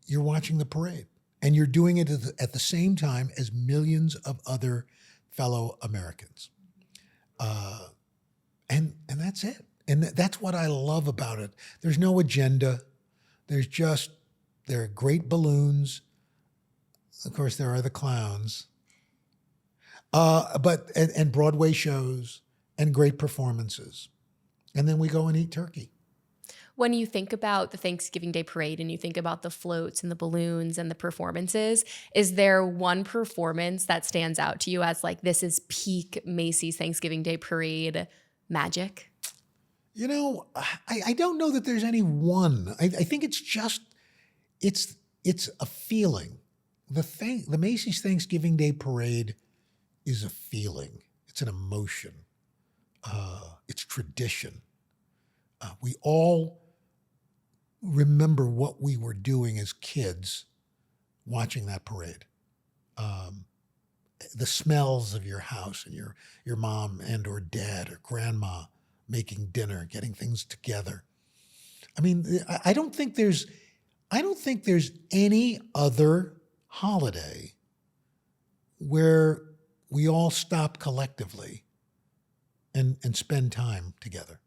you're watching the parade. And you're doing it at the same time as millions of other fellow Americans. And that's it. And that's what I love about it. There's no agenda. There are great balloons. Of course, there are the clowns. But Broadway shows and great performances. And then we go and eat turkey. When you think about the Thanksgiving Day parade and you think about the floats and the balloons and the performances, is there one performance that stands out to you as like, this is peak Macy's Thanksgiving Day parade magic? You know, I don't know that there's any one. I think it's just, it's a feeling. The Macy's Thanksgiving Day parade is a feeling. It's an emotion. It's tradition. We all remember what we were doing as kids watching that parade. The smells of your house and your mom and or dad or grandma making dinner, getting things together. I mean, I don't think there's any other holiday where we all stop collectively and spend time together.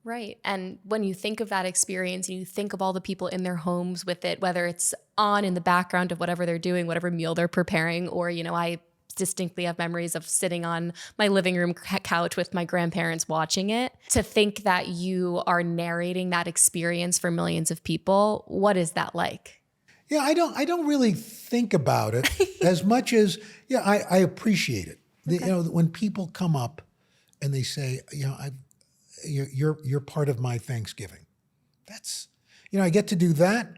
Right. And when you think of that experience and you think of all the people in their homes with it, whether it's on in the background of whatever they're doing, whatever meal they're preparing, or, I distinctly have memories of sitting on my living room couch with my grandparents watching it. To think that you are narrating that experience for millions of people, what is that like? Yeah, I don't really think about it as much as, I appreciate it. Okay. When people come up and they say, you're part of my Thanksgiving. That's, I get to do that.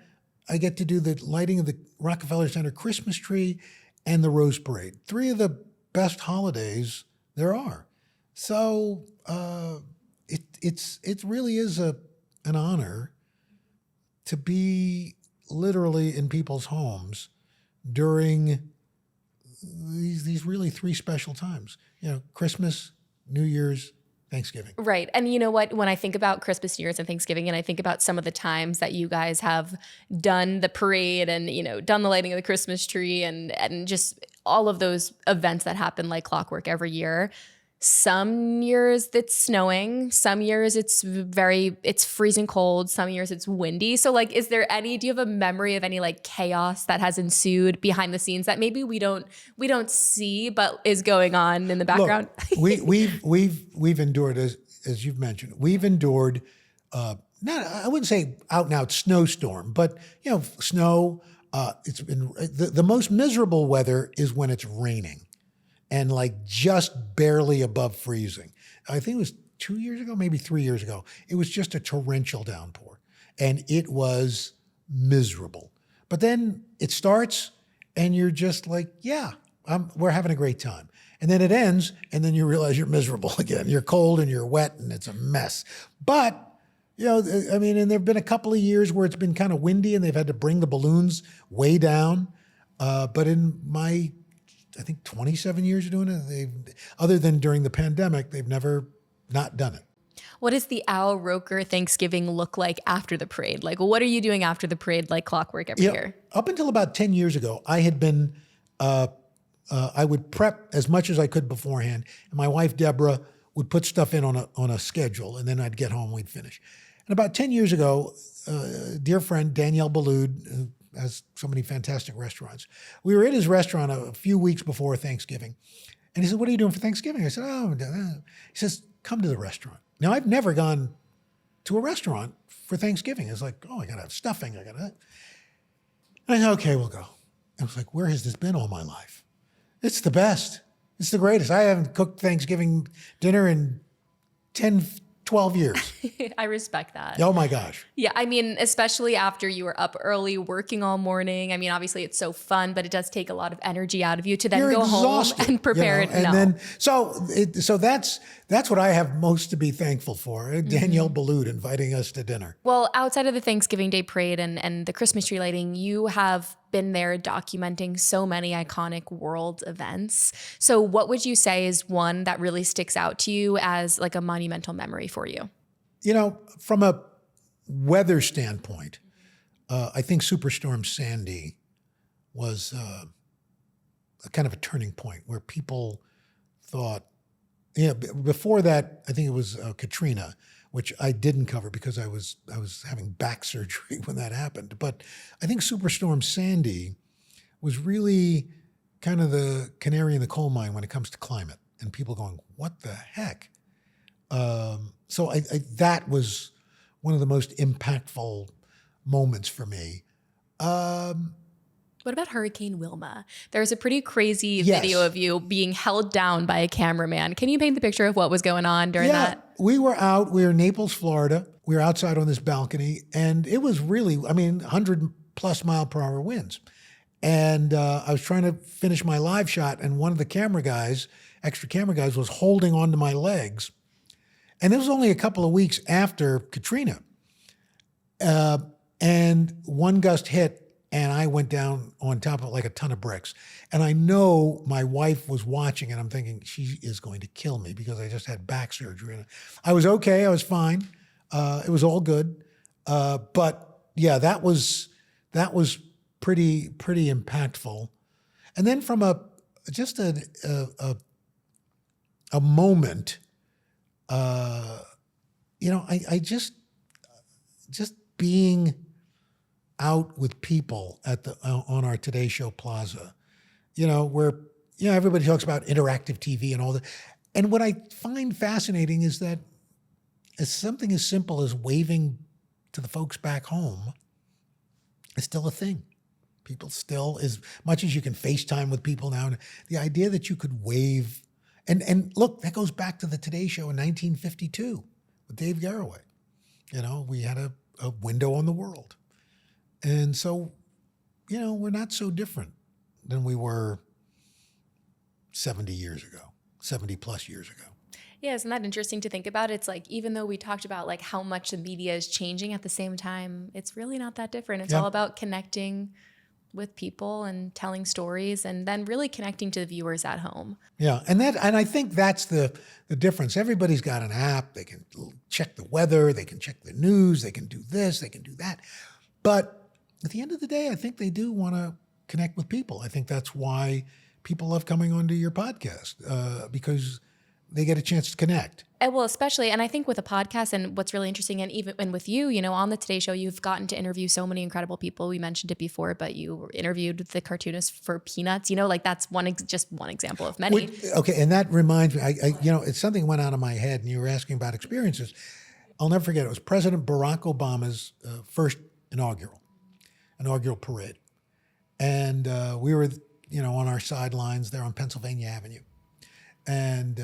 I get to do the lighting of the Rockefeller Center Christmas tree and the Rose Parade. 3 of the best holidays there are. So it really is an honor to be literally in people's homes during these really 3 special times. Christmas, New Year's, Thanksgiving. Right. And you know what? When I think about Christmas, New Year's, and Thanksgiving, and I think about some of the times that you guys have done the parade and, done the lighting of the Christmas tree and just all of those events that happen like clockwork every year. Some years it's snowing, some years it's freezing cold, some years it's windy. So like, do you have a memory of any like chaos that has ensued behind the scenes that maybe we don't see, but is going on in the background? Look, we've endured, as you've mentioned, we've endured, I wouldn't say out and out snowstorm, but snow, it's been, the most miserable weather is when it's raining. And like just barely above freezing. I think it was 2 years ago, maybe 3 years ago. It was just a torrential downpour. And it was miserable. But then it starts and you're just like, we're having a great time. And then it ends and then you realize you're miserable again. You're cold and you're wet and it's a mess. But, and there've been a couple of years where it's been kind of windy and they've had to bring the balloons way down. But in my 27 years of doing it, other than during the pandemic, they've never not done it. What does the Al Roker Thanksgiving look like after the parade? Like, what are you doing after the parade like clockwork every year? Up until about 10 years ago, I had been, I would prep as much as I could beforehand. And my wife, Deborah, would put stuff in on a schedule, and then I'd get home, we'd finish. And about 10 years ago, a dear friend, Danielle Ballud, who has so many fantastic restaurants. We were at his restaurant a few weeks before Thanksgiving. And he said, "What are you doing for Thanksgiving?" I said, "Oh." He says, "Come to the restaurant." Now, I've never gone to a restaurant for Thanksgiving. It's like, oh, I got to have stuffing. I said, okay, we'll go. I was like, where has this been all my life? It's the best. It's the greatest. I haven't cooked Thanksgiving dinner in 10, 12 years. I respect that. Oh my gosh. Yeah, I mean, especially after you were up early working all morning. I mean, obviously it's so fun, but it does take a lot of energy out of you to then You're go exhausted, home and prepare you know? it. And then, so that's what I have most to be thankful for. Danielle Ballou inviting us to dinner. Well, outside of the Thanksgiving Day parade and the Christmas tree lighting, you have been there documenting so many iconic world events. So what would you say is one that really sticks out to you as like a monumental memory for you? You know, from a weather standpoint, I think Superstorm Sandy was a kind of a turning point where people thought, before that, I think it was Katrina, which I didn't cover because I was having back surgery when that happened. But I think Superstorm Sandy was really kind of the canary in the coal mine when it comes to climate, and people going, what the heck? So that was one of the most impactful moments for me. What about Hurricane Wilma? There's a pretty crazy Yes. video of you being held down by a cameraman. Can you paint the picture of what was going on during that? We were in Naples, Florida. We were outside on this balcony, and it was really, 100 plus mile per hour winds. And I was trying to finish my live shot, and one of the extra camera guys, was holding onto my legs. And this was only a couple of weeks after Katrina. And one gust hit, and I went down on top of like a ton of bricks. And I know my wife was watching, and I'm thinking, she is going to kill me because I just had back surgery. And I was okay. I was fine. It was all good. But yeah, that was pretty impactful. And then from a moment, I just being out with people on our Today Show Plaza, where everybody talks about interactive TV and all that. And what I find fascinating is that it's something as simple as waving to the folks back home is still a thing. People still, as much as you can FaceTime with people now, the idea that you could wave, and look, that goes back to the Today Show in 1952 with Dave Garroway. We had a window on the world. And so, we're not so different than we were 70 plus years ago. Yeah, isn't that interesting to think about? It's like, even though we talked about like how much the media is changing, at the same time, it's really not that different. It's all about connecting with people and telling stories, and then really connecting to the viewers at home. Yeah, and I think that's the difference. Everybody's got an app. They can check the weather. They can check the news. They can do this. They can do that. But at the end of the day, I think they do want to connect with people. I think that's why people love coming onto your podcast, because they get a chance to connect. Well, especially, and I think with a podcast, and what's really interesting, and with you, on the Today Show, you've gotten to interview so many incredible people. We mentioned it before, but you interviewed the cartoonist for Peanuts. That's just one example of many. Okay, and that reminds me, it's something that went out of my head, and you were asking about experiences. I'll never forget. It was President Barack Obama's first inaugural parade, and we were, on our sidelines there on Pennsylvania Avenue, and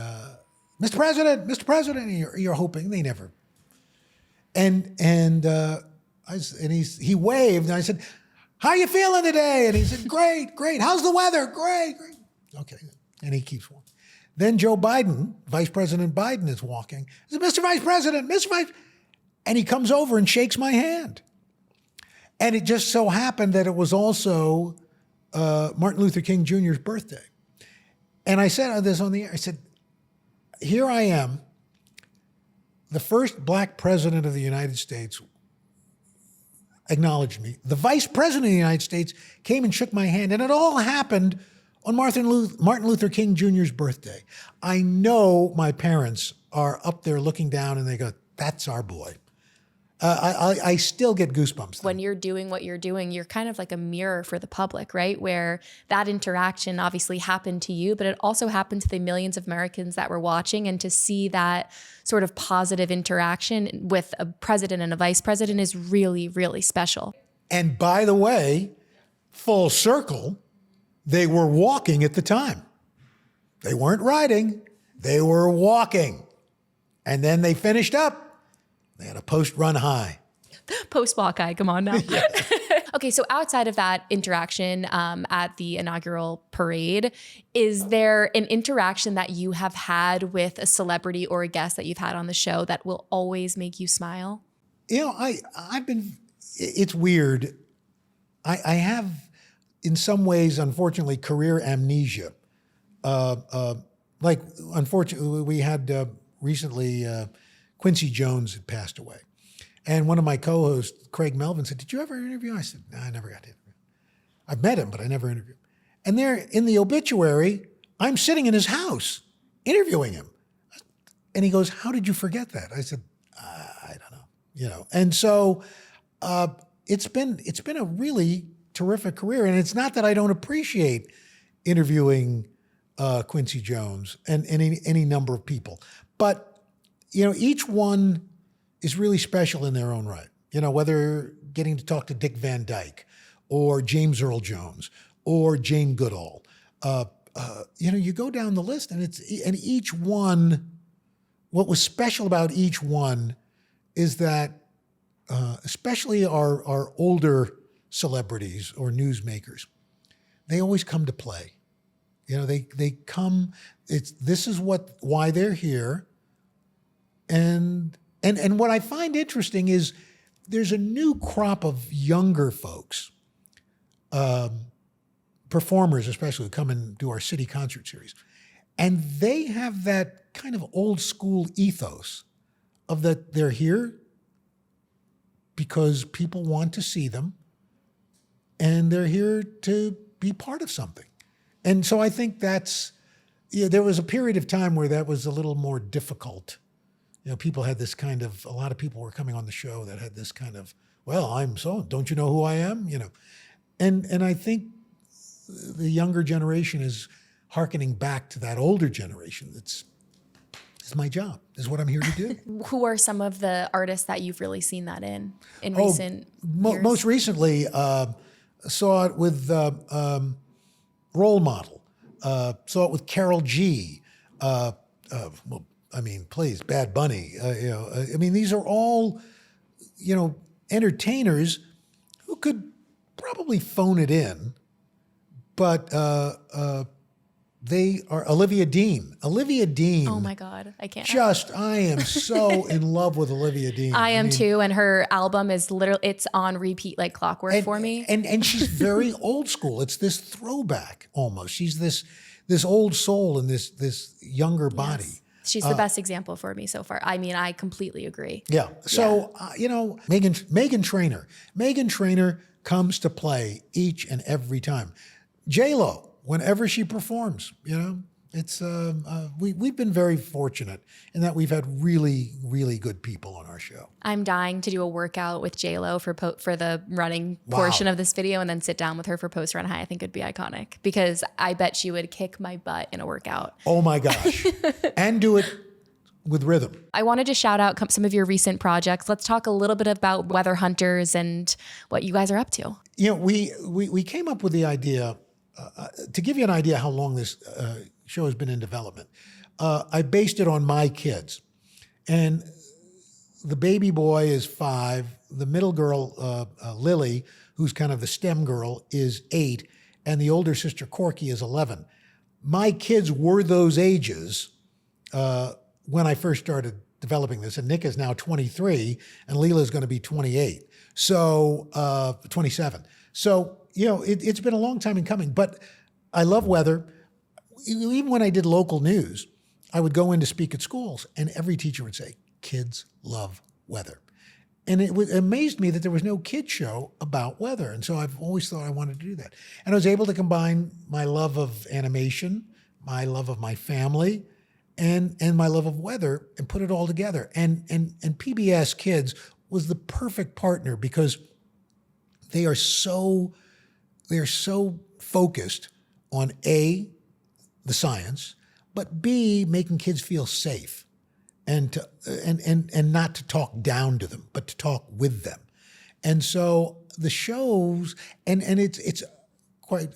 Mr. President, and you're hoping they never. And he waved, and I said, "How are you feeling today?" And he said, "Great. How's the weather? Great." Okay, and he keeps walking. Then Joe Biden, Vice President Biden, is walking. I said, "Mr. Vice President, and he comes over and shakes my hand. And it just so happened that it was also Martin Luther King Jr.'s birthday. And I said this on the air. I said, here I am, the first black president of the United States acknowledged me. The vice president of the United States came and shook my hand. And it all happened on Martin Luther King Jr.'s birthday. I know my parents are up there looking down and they go, that's our boy. I still get goosebumps. When you're doing what you're doing, you're kind of like a mirror for the public, right? Where that interaction obviously happened to you, but it also happened to the millions of Americans that were watching. And to see that sort of positive interaction with a president and a vice president is really, really special. And by the way, full circle, they were walking at the time. They weren't riding, they were walking. And then they finished up. They had a post-run high. Post-walk high, come on now. Okay, so outside of that interaction at the inaugural parade, is there an interaction that you have had with a celebrity or a guest that you've had on the show that will always make you smile? You know, it's weird. I have, in some ways, unfortunately, career amnesia. Like, unfortunately, we had recently Quincy Jones had passed away. And one of my co-hosts, Craig Melvin, said, "Did you ever interview him?" I said, "No, I never got to interview him. I've met him, but I never interviewed him." And there in the obituary, I'm sitting in his house interviewing him. And he goes, "How did you forget that?" I said, "I don't know." You know. And so it's been a really terrific career. And it's not that I don't appreciate interviewing Quincy Jones and any number of people. But, you know, each one is really special in their own right. You know, whether getting to talk to Dick Van Dyke or James Earl Jones or Jane Goodall. You know, you go down the list and each one, what was special about each one is that especially our older celebrities or newsmakers, they always come to play. You know, they come, this is why they're here. And what I find interesting is there's a new crop of younger folks, performers especially, who come and do our city concert series. And they have that kind of old school ethos of that they're here because people want to see them and they're here to be part of something. And so I think there was a period of time where that was a little more difficult. You know, people had this kind of, a lot of people were coming on the show that had this kind of, well, don't you know who I am? You know, and I think the younger generation is hearkening back to that older generation. It's my job. This is what I'm here to do. Who are some of the artists that you've really seen that in recent years? Most recently, saw it with Role Model. Saw it with Carol G. Well, I mean, please, Bad Bunny. You know, I mean, these are all, you know, entertainers who could probably phone it in, but they are Olivia Dean. Olivia Dean. Oh my God, I can't. I am so in love with Olivia Dean. I mean, too, and her album is literally, it's on repeat like clockwork for me. And she's very old school. It's this throwback almost. She's this old soul in this younger body. Yes. She's the best example for me so far. I mean, I completely agree. Yeah. So, you know, Meghan Trainor. Meghan Trainor comes to play each and every time. J-Lo, whenever she performs, you know, it's we've been very fortunate in that we've had really, really good people on our show. I'm dying to do a workout with J-Lo for the running portion of this video and then sit down with her for post-run high. I think it'd be iconic because I bet she would kick my butt in a workout. Oh my gosh. And do it with rhythm. I wanted to shout out some of your recent projects. Let's talk a little bit about Weather Hunters and what you guys are up to. You know, we came up with the idea, to give you an idea how long this show has been in development. I based it on my kids. And the baby boy is 5. The middle girl, Lily, who's kind of the STEM girl, is 8. And the older sister, Corky, is 11. My kids were those ages when I first started developing this. And Nick is now 23, and Leela is going to be 28. So, 27. So, you know, it's been a long time in coming. But I love weather. Even when I did local news, I would go in to speak at schools, and every teacher would say, kids love weather. And it amazed me that there was no kid show about weather. And so I've always thought I wanted to do that. And I was able to combine my love of animation, my love of my family, and my love of weather and put it all together. And PBS Kids was the perfect partner because they are so focused on A, the science, but B, making kids feel safe and not to talk down to them, but to talk with them. And so the shows, and it's quite,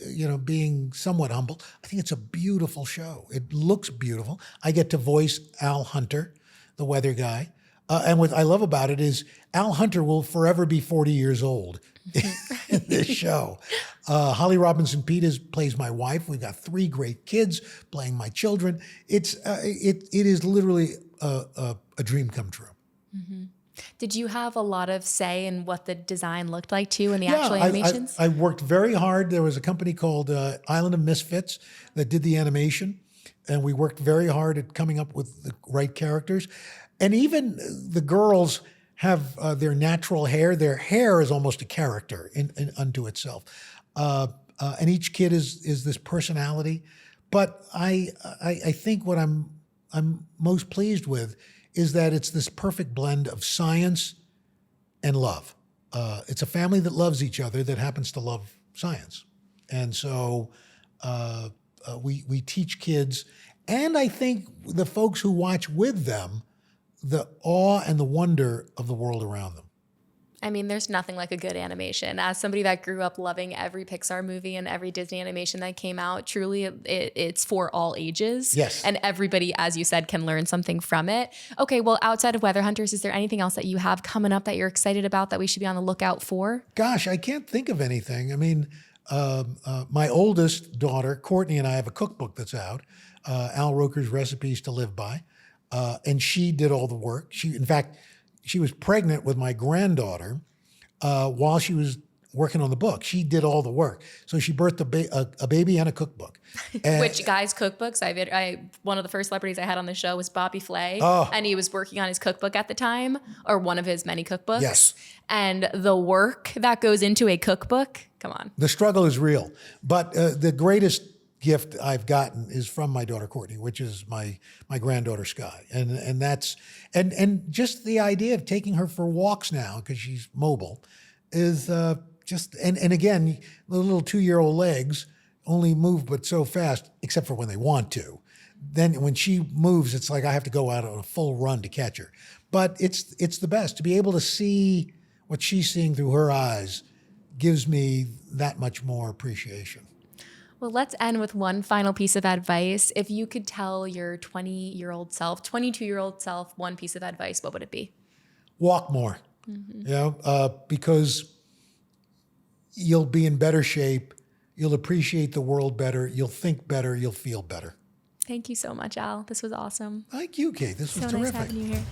being somewhat humble, I think it's a beautiful show. It looks beautiful. I get to voice Al Hunter, the weather guy. And what I love about it is Al Hunter will forever be 40 years old in this show. Holly Robinson Peters plays my wife. We've got 3 great kids playing my children. It is literally a dream come true. Mm-hmm. Did you have a lot of say in what the design looked like too in the actual animations? I worked very hard. There was a company called Island of Misfits that did the animation, and we worked very hard at coming up with the right characters. And even the girls have their natural hair. Their hair is almost a character in unto itself. And each kid is this personality. But I think what I'm most pleased with is that it's this perfect blend of science and love. It's a family that loves each other that happens to love science. And so we teach kids, and I think the folks who watch with them, the awe and the wonder of the world around them. I mean, there's nothing like a good animation. As somebody that grew up loving every Pixar movie and every Disney animation that came out, truly it's for all ages. Yes. And everybody, as you said, can learn something from it. Okay, well, outside of Weather Hunters, is there anything else that you have coming up that you're excited about that we should be on the lookout for? Gosh, I can't think of anything. I mean, my oldest daughter, Courtney, and I have a cookbook that's out, Al Roker's Recipes to Live By. And she did all the work. In fact, she was pregnant with my granddaughter while she was working on the book. She did all the work. So she birthed a baby and a cookbook. And which, guys, cookbooks, one of the first celebrities I had on the show was Bobby Flay. Oh. And he was working on his cookbook at the time, or one of his many cookbooks. Yes. And the work that goes into a cookbook, come on. The struggle is real. But the greatest gift I've gotten is from my daughter Courtney, which is my granddaughter Sky, and that's and just the idea of taking her for walks now because she's mobile is just and again the little 2-year-old legs only move but so fast except for when they want to. Then when she moves, it's like I have to go out on a full run to catch her. But it's the best to be able to see what she's seeing through her eyes gives me that much more appreciation. Well, let's end with one final piece of advice. If you could tell your 20-year-old self, 22-year-old self, one piece of advice, what would it be? Walk more, because you'll be in better shape. You'll appreciate the world better. You'll think better. You'll feel better. Thank you so much, Al. This was awesome. Thank you, Kate. This was so terrific. Nice having you here.